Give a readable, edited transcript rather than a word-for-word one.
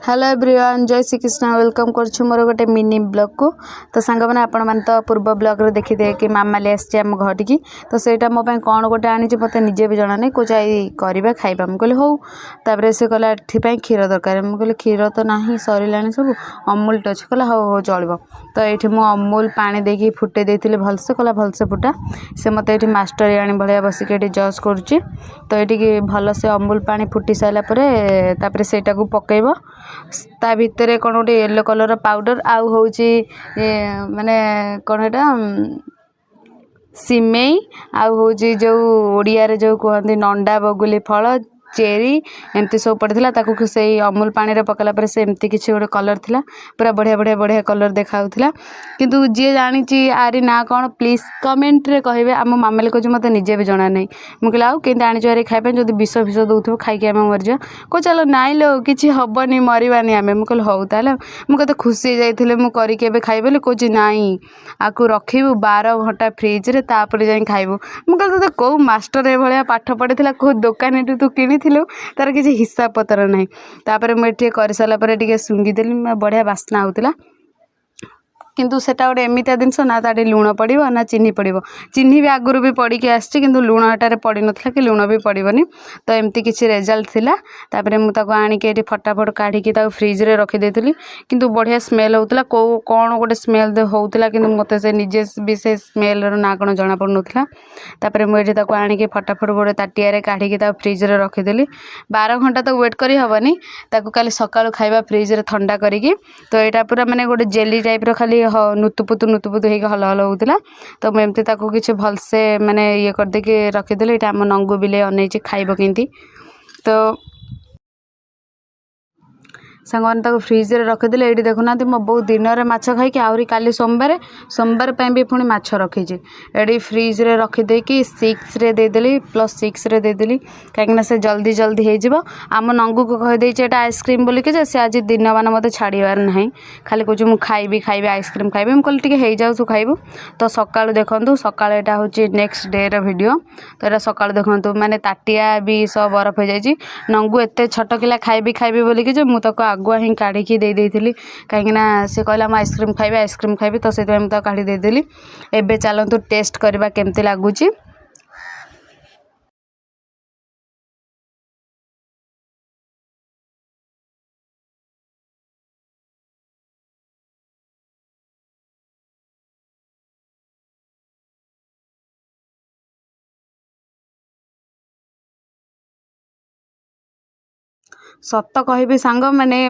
Hello everyone जय Shri Krishna welcome कर मोर गोटे मिनी ब्लॉग को। तो सांग मैंने आपण मैंने तो पूर्व ब्लॉग रे देखी दे कि मामाली आम घर टी तो सहीटा मो कौन गोटे आनी मत निजे भी जना नहीं कौच करवा खाइबा मुझे कहली हूँ। तापर से कहला एपाई क्षीर दरकार मुझे कहली क्षीर तो ना सरला सब अमूल टच कहला हो हो चलो। तो ये मुझे अमूल पानी देकी फुटे देती भलसे कहला भलसे फुटा से मत ये मास्टर आनी भाया बसिक जज करुच्ची। तो ये भलसे अमूल पानी फुटी सारापर से पकईब ता भितर कौन गोटे येलो कलर पाउडर आउ हूँ माने कौन है सिमेई आउ हूँ जो ओडिया जो कहते नंडा बगुली फल चेरी एमती सब पड़ता से अमूल पानी रे पकला पर से एमती किसी गोटे कलर थिला पूरा बढ़िया बढ़िया बढ़िया कलर देखाऊला। किंतु जी जानी आरी ना कौन प्लीज कमेंट रे कहे आम मामाली कह मत निजे भी जना नहीं मुझे आउ कि आनी खाइबा जो विष फिष दौथ खाई आम मरीजा को चलो नाई लो कि हेनी मरवानी आम मुझे हूँ ताल मुझे खुशी जाइए मुझे खाइबे कौच नाई आपको रखू 12 घंटा फ्रिज रे तापर जाई खाइबू। मुझे कहते कौ मास्टर ए भाया पाठ पढ़ी कौ दुकान तू कि तार किसी हिसाब पतर ना तापर मुझे कर सारापर सुंगीदेली बढ़िया बास्ना होता किंतु सेटा गोटे एमितिया जिनस ना ताटे लुण पड़ो ना चीनी पड़ो चीनी भी आगुरी भी पड़ी आसी किंतु लुण एटार पड़ नाला कि लुण भी पड़ोनी। तो एमती किसी रिजल्ट थिला तापर मुझे आणिकी फटाफट काढ़ी फ्रिज रे रखीदे किंतु बढ़िया स्मेल होता कौन गोटे स्मेल होता कि मत से निजे भी से स्मेल ना कौन जना पड़ूला। तापर मुझे आणिकी फटाफट गोटे ताटिया काढ़ी फ्रिज रे रखीदेली 12 घंटा तो वेट करी हबनी काली सकाळु खाइबा फ्रिज रे ठंडा करिकी। तो यहाँ पूरा माने गोटे जेली टाइप खाली नुतुपुतु होकर हल हल होता। तो मुझे किसी भलसे माने ये करदेकी रखीदेली ये आम नंगू बिले अनैची खाइब केंती। तो सांग मैंने फ्रिज रे रखीदे ये देखुना मो बहुत दिन में माछ खाई आहरी काली सोमवार भी पुणी माछ रखी ये फ्रिज रे रखीदे कि 6 रे देदेली +6 रे देदेली कहीं से जल्दी जल्दी हो आम नंगू को कहीदे आइसक्रीम बोलिके से आज दिन मान मत छाड़बार ना खाली कौच मुझे खाइबी खाइबी आइसक्रीम खाइबी मुझे कहली हो जाऊ तू खाइबू। तो सकाळु देखु सकाळ यहाँ हूँ नेक्स्ट डे वीडियो। तो यहाँ सकाळु देखु माने ताटिया भी सब बरफ हो जाए नंगू एत छटकिला खाइबी खाइबी बोलिकी मुझे आगुआ ही काढ़ी देदेली कहीं से कहला आइसक्रीम खाइबी तो से मुझे काढ़ी देदेली। एबे चलतु टेस्ट करवा केमती लगुच। सत कहि सांग माने